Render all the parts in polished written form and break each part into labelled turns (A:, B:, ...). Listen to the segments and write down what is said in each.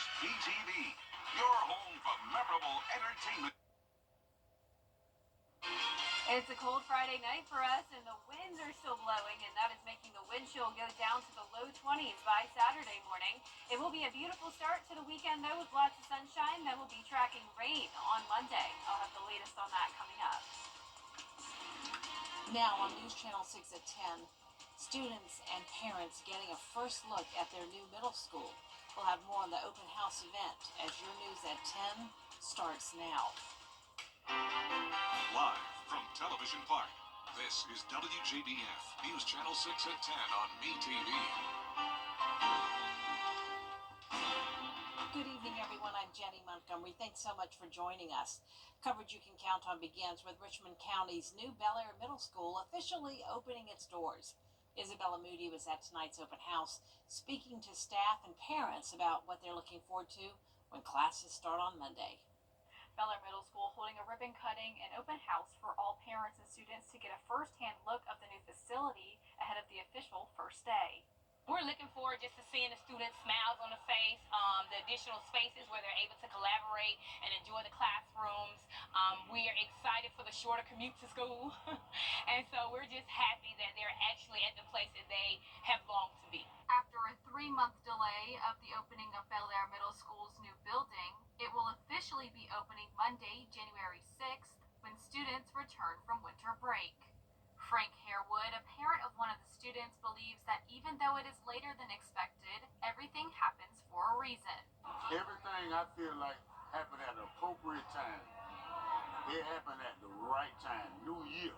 A: WJBF, your home for memorable entertainment.
B: It's a cold Friday night for us, and the winds are still blowing, and that is making the wind chill go down to the low 20s by Saturday morning. It will be a beautiful start to the weekend, though, with lots of sunshine. Then we'll be tracking rain on Monday. I'll have the latest on that coming up.
C: Now on News Channel 6 at 10, students and parents getting a first look at their new middle school. We'll have more on the open house event as your news at 10 starts now.
A: Live from Television Park, this is WJBF, News Channel 6 at 10 on MeTV.
C: Good evening, everyone. I'm Jenny Montgomery. Thanks so much for joining us. Coverage you can count on begins with Richmond County's new Bel Air Middle School officially opening its doors. Isabella Moody was at tonight's open house, speaking to staff and parents about what they're looking forward to when classes start on Monday.
B: Bel Air Middle School holding a ribbon cutting and open house for all parents and students to get a first-hand look of the new facility ahead of the official first day.
D: We're looking forward just to seeing the students' smiles on the face, the additional spaces where they're able to collaborate and enjoy the classrooms. We are excited for the shorter commute to school. And so we're just happy that they're actually at the place that they have longed to be.
B: After a 3-month delay of the opening of Bel Air Middle School's new building, it will officially be opening Monday, January 6th, when students return from winter break. Frank Harewood, a parent of one of the students, believes that even though it is later than expected, everything happens for a reason.
E: Everything I feel like happened at an appropriate time. It happened at the right time. New year.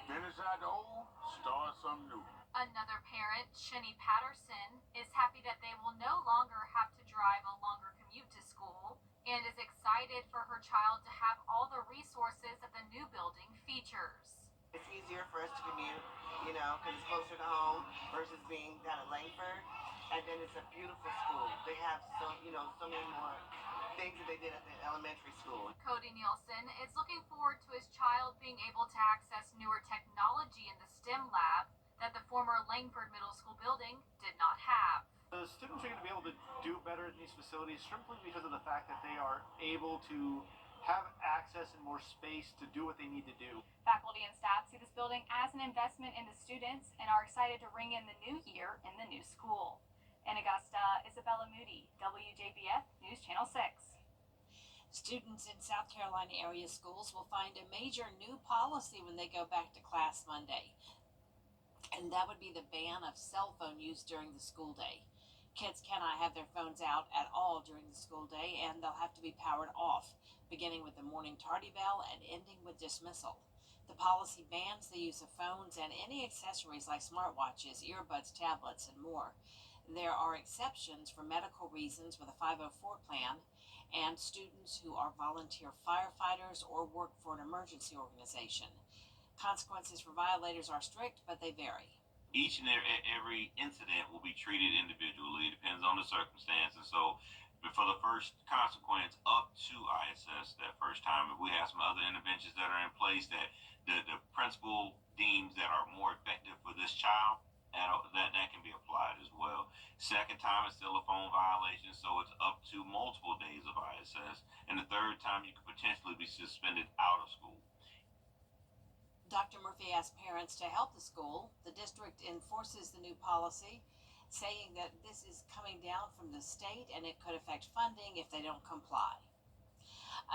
E: Finish out the old, start something new.
B: Another parent, Shenny Patterson, is happy that they will no longer have to drive a longer commute to school and is excited for her child to have all the resources that the new building features.
F: It's easier for us to commute, because it's closer to home versus being down at Langford. And then it's a beautiful school. They have so many more things that they did at the elementary school.
B: Cody Nielsen is looking forward to his child being able to access newer technology in the STEM lab that the former Langford Middle School building did not have.
G: The students are going to be able to do better in these facilities simply because of the fact that they are able to have access and more space to do what they need to do.
B: Faculty and staff see this building as an investment in the students and are excited to ring in the new year in the new school. In Augusta, Isabella Moody, WJBF News Channel 6.
C: Students in South Carolina area schools will find a major new policy when they go back to class Monday. And that would be the ban of cell phone use during the school day. Kids cannot have their phones out at all during the school day, and they'll have to be powered off, beginning with the morning tardy bell and ending with dismissal. The policy bans the use of phones and any accessories like smartwatches, earbuds, tablets, and more. There are exceptions for medical reasons with a 504 plan and students who are volunteer firefighters or work for an emergency organization. Consequences for violators are strict, but they vary.
H: Each and every incident will be treated individually. It depends on the circumstance. And so for the first consequence up to ISS that first time, if we have some other interventions that are in place that the principal deems that are more effective for this child, that can be applied as well. Second time is still a phone violation, so it's up to multiple days of ISS. And the third time, you could potentially be suspended out of school.
C: Dr. Murphy asked parents to help the school. The district enforces the new policy, saying that this is coming down from the state and it could affect funding if they don't comply.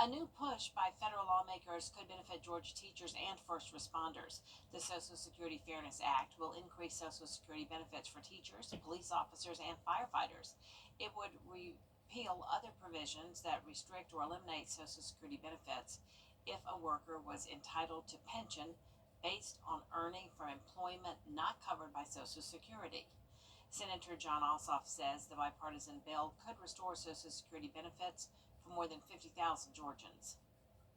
C: A new push by federal lawmakers could benefit Georgia teachers and first responders. The Social Security Fairness Act will increase Social Security benefits for teachers, police officers, and firefighters. It would repeal other provisions that restrict or eliminate Social Security benefits if a worker was entitled to pension based on earning from employment not covered by Social Security. Senator John Ossoff says the bipartisan bill could restore Social Security benefits for more than 50,000 Georgians.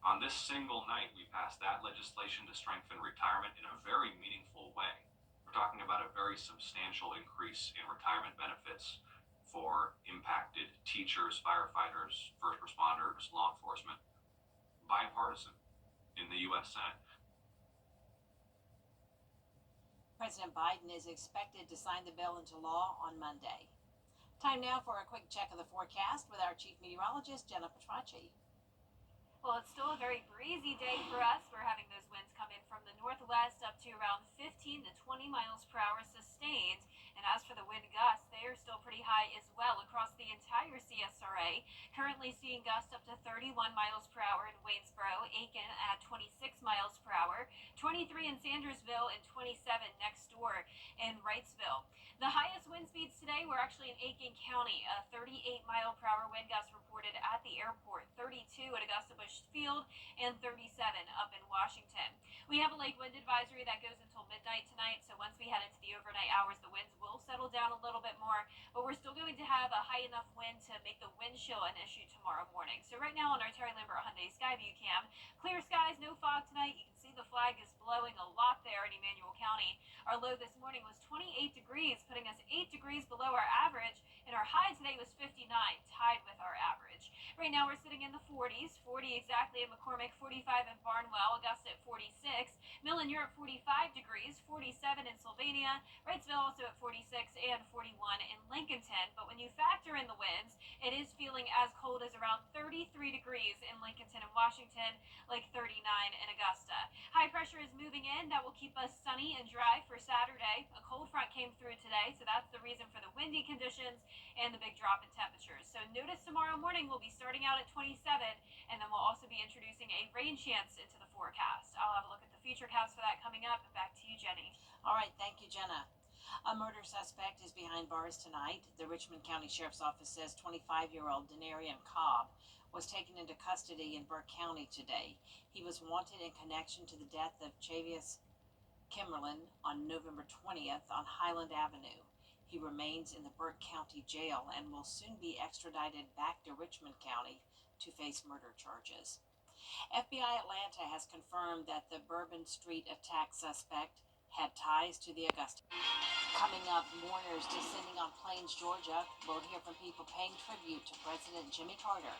I: On this single night, we passed that legislation to strengthen retirement in a very meaningful way. We're talking about a very substantial increase in retirement benefits for impacted teachers, firefighters, first responders, law enforcement. Bipartisan in the U.S. Senate.
C: President Biden is expected to sign the bill into law on Monday. Time now for a quick check of the forecast with our chief meteorologist, Jenna Petracci.
B: Well, it's still a very breezy day for us. We're having those winds come in from the northwest up to around 15 to 20 miles per hour sustained. And as for the wind gusts, they are still pretty high as well across the entire CSRA. Currently seeing gusts up to 31 miles per hour in Waynesboro, Aiken at 26 miles per hour, 23 in Sandersville, and 27 next door in Wrightsville. The highest wind speeds today were actually in Aiken County. A 38 mile per hour wind gust reported at the airport, 32 at Augusta Busch Field, and 37 up in Washington. We have a lake wind advisory that goes until midnight tonight, so once we head into the overnight hours, the winds will settle down a little bit more, but we're still going to have a high enough wind to make the wind chill an issue tomorrow morning. So right now on our Terry Lambert Hyundai Skyview cam, clear skies, no fog tonight. You can see the flag is blowing a lot there in Emmanuel County. Our low this morning was 28 degrees, putting us 8 degrees below our average, and our high today was 59, tied with our average. Right now we're sitting in the 40s, 40 exactly in McCormick, 45 in Barnwell, Augusta at 46, Millen, you're at 45 degrees, 47 in Sylvania, Wrightsville also at 46, and 41 in Lincolnton. But when you factor in the winds, it is feeling as cold as around 33 degrees in Lincolnton and Washington, like 39 in Augusta. High pressure is moving in. That will keep us sunny and dry for Saturday. A cold front came through today, so that's the reason for the windy conditions and the big drop in temperatures. So notice tomorrow morning we'll be starting out at 27, and then we'll also be introducing a rain chance into the forecast. I'll have a look at the futurecast for that coming up. Back to you, Jenny.
C: All right, thank you, Jenna. A murder suspect is behind bars tonight. The Richmond County Sheriff's Office says 25-year-old Denarian Cobb was taken into custody in Burke County today. He was wanted in connection to the death of Chavius Kimmerlin on November 20th on Highland Avenue. He remains in the Burke County Jail and will soon be extradited back to Richmond County to face murder charges. FBI Atlanta has confirmed that the Bourbon Street attack suspect had ties to the Augusta. Coming up, mourners descending on Plains, Georgia. We'll hear from people paying tribute to President Jimmy Carter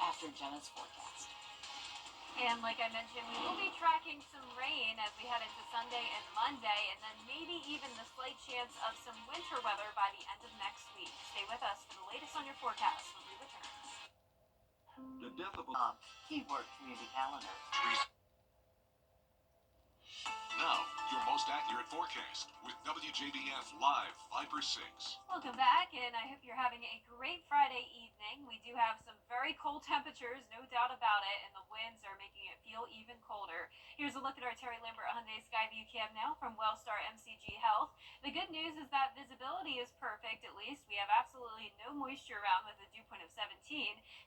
C: after Jenna's forecast.
B: And like I mentioned, we will be tracking some rain as we head into Sunday and Monday, and then maybe even the slight chance of some winter weather by the end of next week. Stay with us for the latest on your forecast when we return.
A: The death of
F: Keyword community calendar.
A: Now, your most accurate forecast with WJBF Live Viper 6.
B: Welcome back, and I hope you're having a great Friday evening. We do have some very cold temperatures, no doubt about it, and the winds are making it feel even colder. Here's a look at our Terry Lambert Hyundai Skyview cam now from Wellstar MCG Health. The good news is that visibility is perfect, at least. We have absolutely no moisture around with a dew point of 17,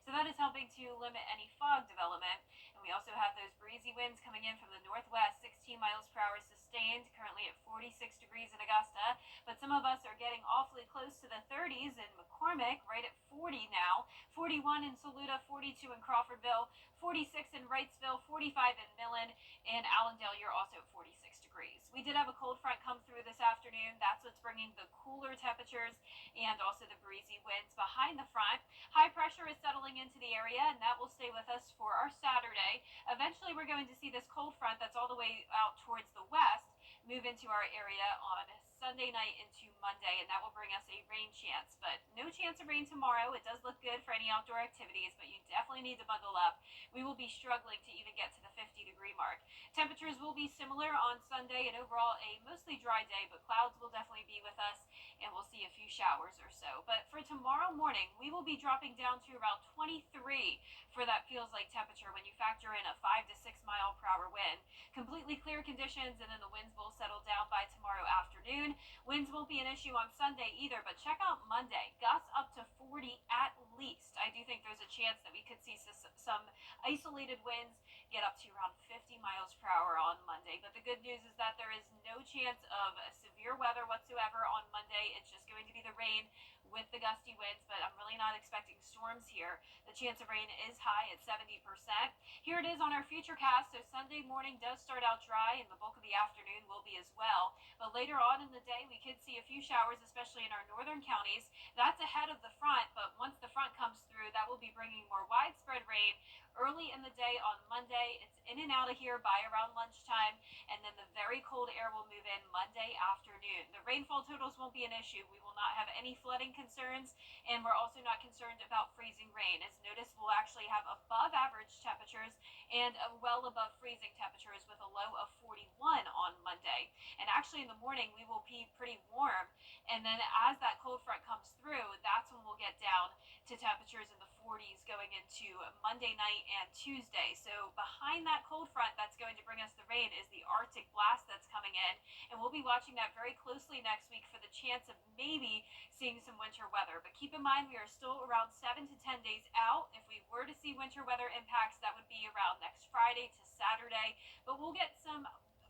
B: so that is helping to limit any fog development. And we also have those breezy winds coming in from the northwest, 16 miles per hour sustained, currently at 46 degrees in Augusta. But some of us are getting awfully close to the 30s in McCormick, right at 40 now, 41 in Saluda, 42 in Crawfordville, 46 in Wrightsville, 45 in Millen, and Allendale, you're also at 46 degrees. We did have a cold front come through this afternoon. That's what's bringing the cooler temperatures and also the breezy winds behind the front. High pressure is settling into the area, and that will stay with us for our Saturday. Eventually, we're going to see this cold front that's all the way out towards the west move into our area on Sunday night into Monday, and that will bring us a rain chance. But no chance of rain tomorrow. It does look good for any outdoor activities, but you definitely need to bundle up. We will be struggling to even get to the 50-degree mark. Temperatures will be similar on Sunday, and overall a mostly dry day, but clouds will definitely be with us, and we'll see a few showers or so. But for tomorrow morning, we will be dropping down to about 23 for that feels like temperature when you factor in a 5 to 6 mile per hour wind. Completely clear conditions, and then the winds will settle down by tomorrow afternoon. Winds won't be an issue on Sunday either, but check out Monday. Gusts up to 40 at least. I do think there's a chance that we could see some isolated winds get up to around 50 miles per hour on Monday. But the good news is that there is no chance of severe weather whatsoever on Monday. It's just going to be the rain with the gusty winds, but I'm really not expecting storms here. The chance of rain is high at 70%. Here it is on our futurecast. So Sunday morning does start out dry, and the bulk of the afternoon will be as well. But later on in the day, we could see a few showers, especially in our northern counties. That's ahead of the front, but once the front comes through, that will be bringing more widespread rain early in the day on Monday. It's in and out of here by around lunchtime, and then the very cold air will move in Monday afternoon. The rainfall totals won't be an issue. We will not have any flooding concerns, and we're also not concerned about freezing rain. As noticed, we'll actually have above average temperatures and well above freezing temperatures with a low of 41 on Monday. And actually in the morning, we will be pretty warm, and then as that cold front comes through, that's when we'll get down to temperatures in the 40s going into Monday night and Tuesday. So behind that cold front that's going to bring us the rain is the Arctic blast that's coming in, and we'll be watching that very closely next week for the chance of maybe seeing some winter weather. But keep in mind, we are still around 7 to 10 days out. If we were to see winter weather impacts, that would be around next Friday to Saturday, but we'll get some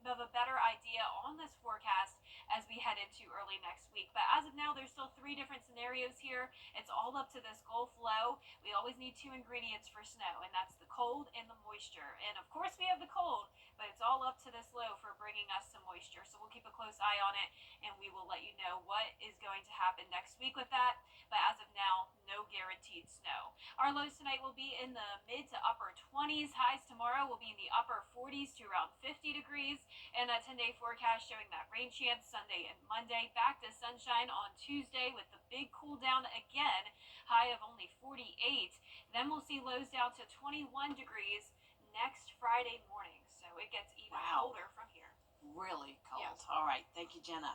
B: of a better idea on this forecast as we head into early next week. But as of now, there's still 3 different scenarios here. It's all up to this Gulf low. We always need 2 ingredients for snow, and that's the cold and the moisture. And of course we have the cold, but it's all up to this low for bringing us some moisture. So we'll keep a close eye on it, and we will let you know what is going to happen next week with that. But as of now, no guaranteed snow. Our lows tonight will be in the mid to upper 20s. Highs tomorrow will be in the upper 40s to around 50 degrees. And that 10-day forecast showing that rain chance Sunday and Monday. Back to sunshine on Tuesday with the big cool down again. High of only 48. Then we'll see lows down to 21 degrees next Friday morning. So it gets even colder from here.
C: Really cold.
B: Yes.
C: All right. Thank you, Jenna.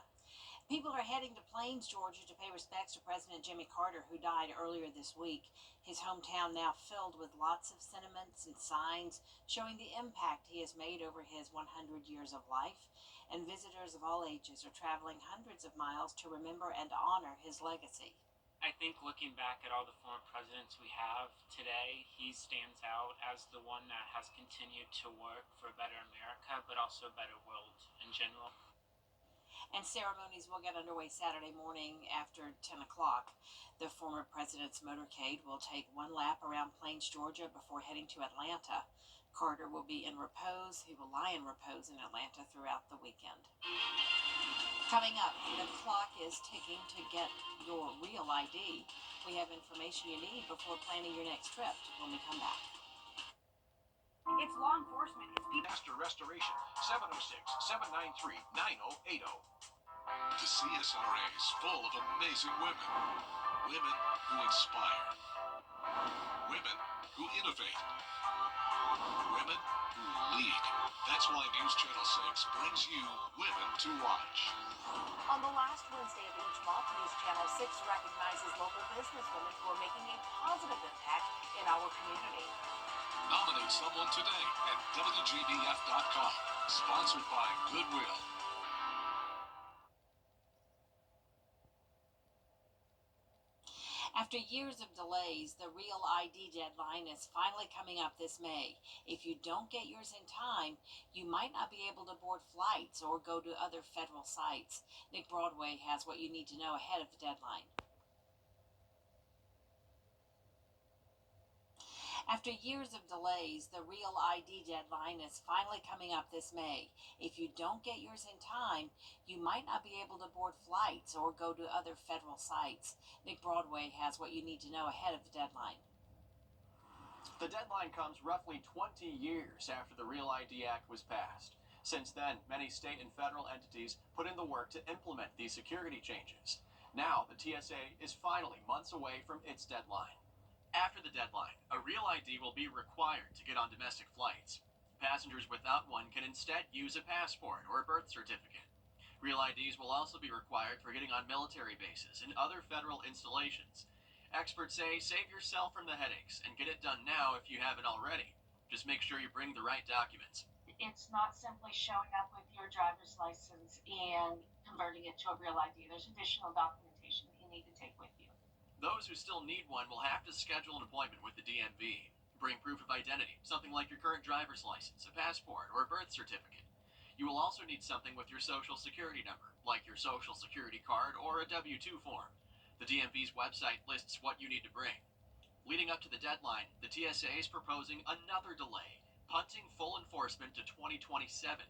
C: People are heading to Plains, Georgia to pay respects to President Jimmy Carter, who died earlier this week. His hometown now filled with lots of sentiments and signs showing the impact he has made over his 100 years of life. And visitors of all ages are traveling hundreds of miles to remember and honor his legacy.
J: I think looking back at all the former presidents we have today, he stands out as the one that has continued to work for a better America, but also a better world in general.
C: And ceremonies will get underway Saturday morning after 10 o'clock. The former president's motorcade will take 1 lap around Plains, Georgia before heading to Atlanta. Carter will be in repose. He will lie in repose in Atlanta throughout the weekend. Coming up, the clock is ticking to get your real ID. We have information you need before planning your next trip when we come back.
B: It's law enforcement. It's people.
A: Disaster Restoration, 706-793-9080. The CSRA is full of amazing women. Women who inspire. Women who innovate. Women who lead. That's why News Channel 6 brings you Women to Watch.
K: On the last Wednesday of each month, News Channel 6 recognizes local businesswomen who are making a positive impact in our community.
A: Nominate someone today at WJBF.com. Sponsored by Goodwill.
C: After years of delays, the Real ID deadline is finally coming up this May. If you don't get yours in time, you might not be able to board flights or go to other federal sites. Nick Broadway has what you need to know ahead of the deadline. After years of delays, the Real ID deadline is finally coming up this May. If you don't get yours in time, you might not be able to board flights or go to other federal sites. Nick Broadway has what you need to know ahead of the deadline.
L: The deadline comes roughly 20 years after the Real ID Act was passed. Since then, many state and federal entities put in the work to implement these security changes. Now, the TSA is finally months away from its deadline. After the deadline, a Real ID will be required to get on domestic flights. Passengers without one can instead use a passport or a birth certificate. Real IDs will also be required for getting on military bases and other federal installations. Experts say save yourself from the headaches and get it done now if you haven't already. Just make sure you bring the right documents.
K: It's not simply showing up with your driver's license and converting it to a Real ID. There's additional documentation that you need to take with you.
L: Those who still need one will have to schedule an appointment with the DMV. Bring proof of identity, something like your current driver's license, a passport, or a birth certificate. You will also need something with your social security number, like your social security card or a W-2 form. The DMV's website lists what you need to bring. Leading up to the deadline, the TSA is proposing another delay, punting full enforcement to 2027.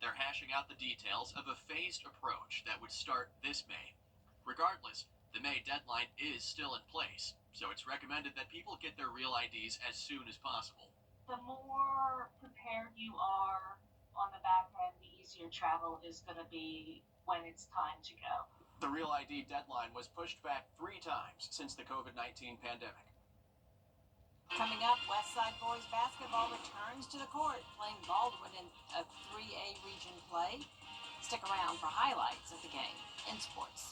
L: They're hashing out the details of a phased approach that would start this May. Regardless, the May deadline is still in place, so it's recommended that people get their real IDs as soon as possible.
M: The more prepared you are on the back end, the easier travel is going to be when it's time to go.
L: The real ID deadline was pushed back 3 times since the COVID-19 pandemic.
C: Coming up, Westside Boys basketball returns to the court, playing Baldwin in a 3A region play. Stick around for highlights of the game in sports.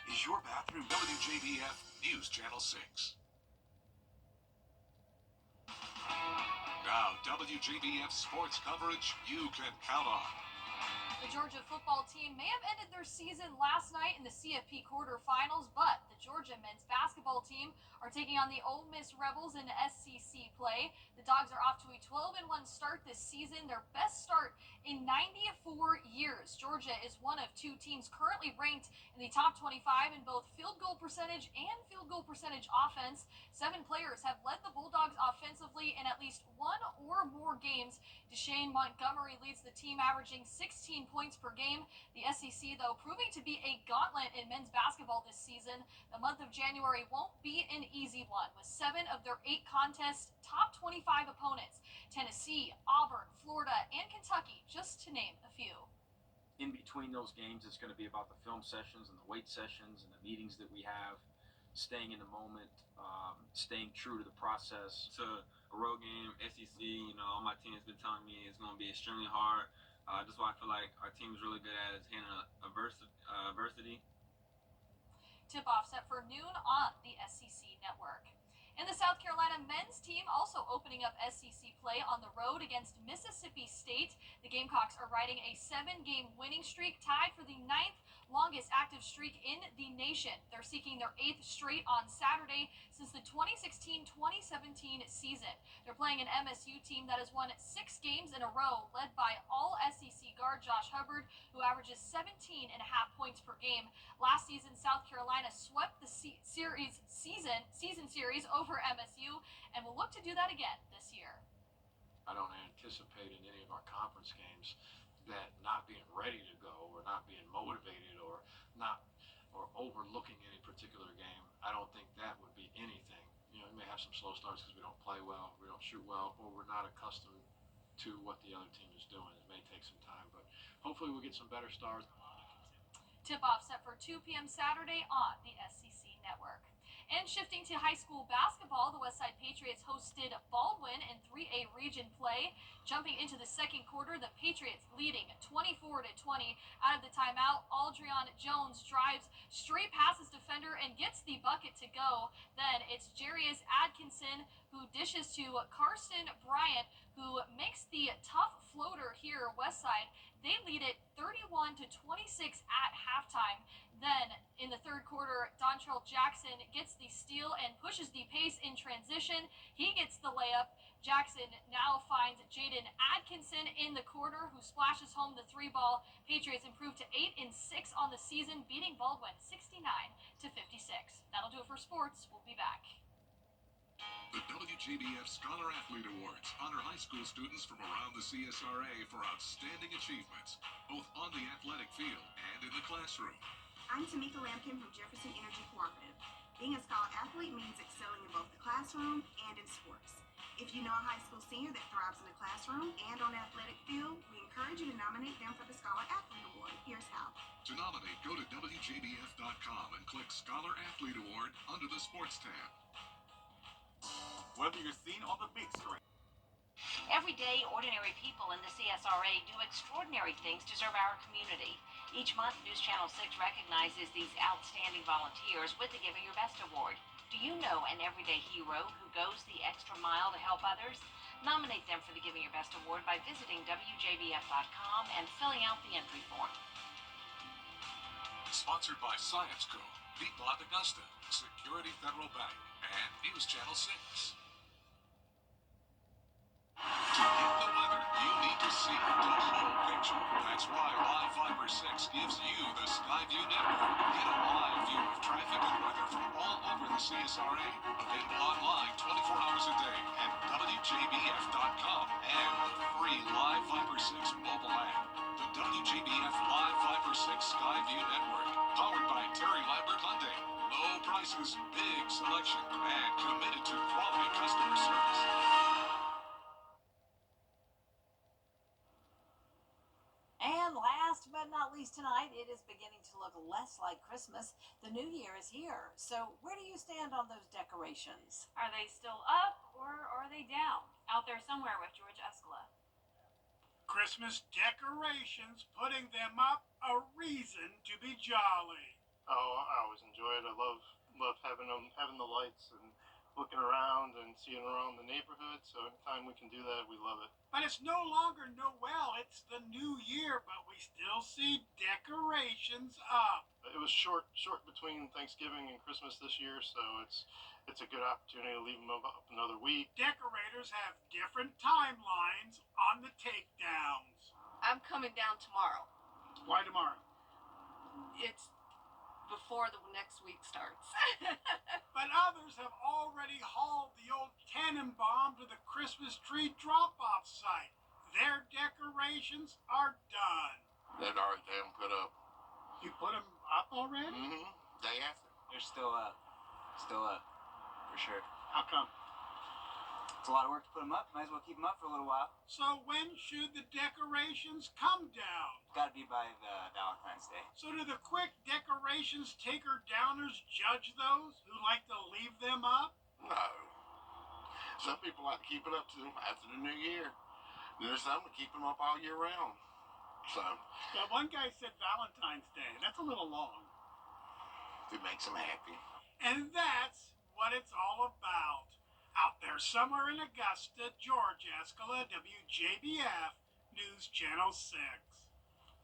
A: Is your bathroom WJBF News Channel 6? Now, WJBF sports coverage you can count on.
N: The Georgia football team may have ended their season last night in the CFP quarterfinals, but the Georgia men's basketball team are taking on the Ole Miss Rebels in SEC play. The Dogs are off to a 12-1 start this season, their best start in 94 years. Georgia is one of 2 teams currently ranked in the top 25 in both field goal percentage and field goal percentage offense. 7 players have led the Bulldogs offensively in at least 1 or more games. Deshane Montgomery leads the team, averaging 16 points per game. The SEC, though, proving to be a gauntlet in men's basketball this season. The month of January won't be an easy one, with 7 of their 8 contests top 25 opponents. Tennessee, Auburn, Florida, and Kentucky, just to name a few.
O: In between those games, it's going to be about the film sessions and the weight sessions and the meetings that we have, staying in the moment, staying true to the process.
P: To a road game, SEC, all my team has been telling me it's going to be extremely hard. That's why I feel like our team is really good at is handling adversity.
N: Tip-off set for noon on the SEC network. And the South Carolina men's team also opening up SEC play on the road against Mississippi State. The Gamecocks are riding a 7-game winning streak, tied for the 9th longest active streak in the nation. They're seeking their 8th straight on Saturday since the 2016-2017 season. They're playing an MSU team that has won 6 games in a row, led by all-SEC guard Josh Hubbard, who averages 17.5 points per game. Last season, South Carolina swept the season series over MSU and will look to do that again this year.
Q: I don't anticipate in any of our conference games that not being ready to go or not being motivated or overlooking any particular game. I don't think that would be anything. We may have some slow starts because we don't play well, we don't shoot well, or we're not accustomed to what the other team is doing. It may take some time, but hopefully we'll get some better starts.
N: Tip-off set for 2 p.m. Saturday on the SEC network. And shifting to high school basketball, the Westside Patriots hosted Baldwin in 3A region play. Jumping into the second quarter, the Patriots leading 24-20. Out of the timeout, Aldrion Jones drives straight past his defender and gets the bucket to go. Then it's Jarius Atkinson who dishes to Carson Bryant, who makes the tough floater here. Westside, they lead it 31-26 at halftime. Then in the third quarter, Dontrell Jackson gets the steal and pushes the pace in transition. He gets the layup. Jackson now finds Jaden Atkinson in the corner, who splashes home the 3 ball. Patriots improve to 8-6 on the season, beating Baldwin 69-56. That'll do it for sports. We'll be back.
A: The WJBF Scholar Athlete Awards honor high school students from around the CSRA for outstanding achievements, both on the athletic field and in the classroom.
R: I'm Tamika Lampkin from Jefferson Energy Cooperative. Being a Scholar Athlete means excelling in both the classroom and in sports. If you know a high school senior that thrives in the classroom and on the athletic field, we encourage you to nominate them for the Scholar Athlete Award. Here's how.
A: To nominate, go to WJBF.com and click Scholar Athlete Award under the Sports tab.
S: Whether you're seen on the big screen.
K: Every day, ordinary people in the CSRA do extraordinary things to serve our community. Each month, News Channel 6 recognizes these outstanding volunteers with the Giving Your Best Award. Do you know an everyday hero who goes the extra mile to help others? Nominate them for the Giving Your Best Award by visiting WJBF.com and filling out the entry form.
A: Sponsored by Science Co., Beat Lot Augusta, Security Federal Bank, and News Channel 6. To get the weather, you need to see the whole picture. That's why live fiber Viper 6 gives you the Skyview Network. Get a live view of traffic and weather from all over the CSRA. Available online 24 hours a day at WJBF.com and the free Live Viper 6 mobile app. The WJBF Live Viper 6 Skyview Network. Powered by Terry Lambert Hyundai. Low prices, big selection, and committed to quality customer service.
C: And last but not least tonight, it is beginning to look less like Christmas. The new year is here. So where do you stand on those decorations?
N: Are they still up or are they down? Out there somewhere with George Escala.
S: Christmas decorations, putting them up, a reason to be jolly.
G: Oh, I always enjoy it. I love having the lights and looking around and seeing around the neighborhood. So anytime we can do that, we love it.
S: But it's no longer Noel, it's the new year, but we still see decorations up.
G: It was short between Thanksgiving and Christmas this year, so it's a good opportunity to leave them up another week.
S: Decorators have different timelines on the takedowns.
T: I'm coming down tomorrow.
S: Why tomorrow?
T: It's before the next week starts.
S: But others have already hauled the old cannon bomb to the Christmas tree drop-off site. Their decorations are done.
E: They'd already had them put up.
S: You put them up already?
E: Mm-hmm. Day after.
U: They're still up. Still up. For sure.
S: How come?
U: It's a lot of work to put them up. Might as well keep them up for a little while.
S: So when should the decorations come down?
U: Got to be by the Valentine's Day.
S: So do the quick decorations taker-downers judge those who like to leave them up?
E: No. Some people like to keep it up to after the new year. There's some that keep them up all year round. So.
S: Well, one guy said Valentine's Day. That's a little long.
E: It makes them happy.
S: And that's what it's all about. Out there somewhere in Augusta, George Escala, WJBF, News Channel 6.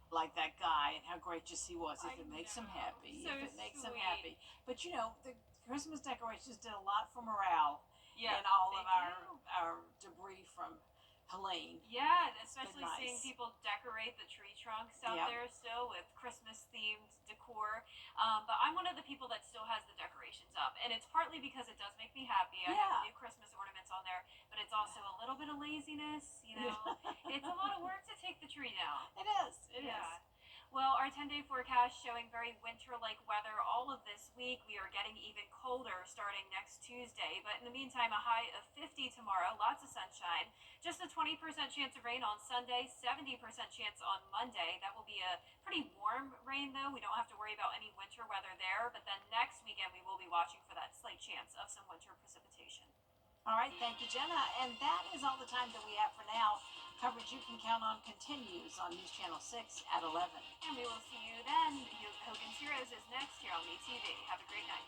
C: Like that guy and how gracious he was. If
N: I
C: it makes
N: know.
C: him happy.
N: So
C: if it makes him
N: sweet.
C: happy. But you know, the Christmas decorations did a lot for morale
N: Yeah,
C: in all of
N: they do.
C: our debris from Helene.
N: Yeah, especially
C: nice.
N: seeing people decorate the tree trunks out
C: Yep.
N: there still with Christmas-themed decor. But I'm one of the people that still has the decorations up, and it's partly because it does make me happy. I have
C: Yeah.
N: the new Christmas ornaments on there, but it's also a little bit of laziness. You know, it's a lot of work to take the tree down.
C: It is. It is.
N: Well, our 10-day forecast showing very winter-like weather all of this week. We are getting even colder starting next Tuesday. But in the meantime, a high of 50 tomorrow, lots of sunshine. Just a 20% chance of rain on Sunday, 70% chance on Monday. That will be a pretty warm rain, though. We don't have to worry about any winter weather there. But then next weekend, we will be watching for that slight chance of some winter precipitation.
C: All right, thank you, Jenna. And that is all the time that we have for now. Coverage you can count on continues on News Channel 6 at 11.
N: And we will see you then. Hogan's Heroes is next here on WTV. Have a great night.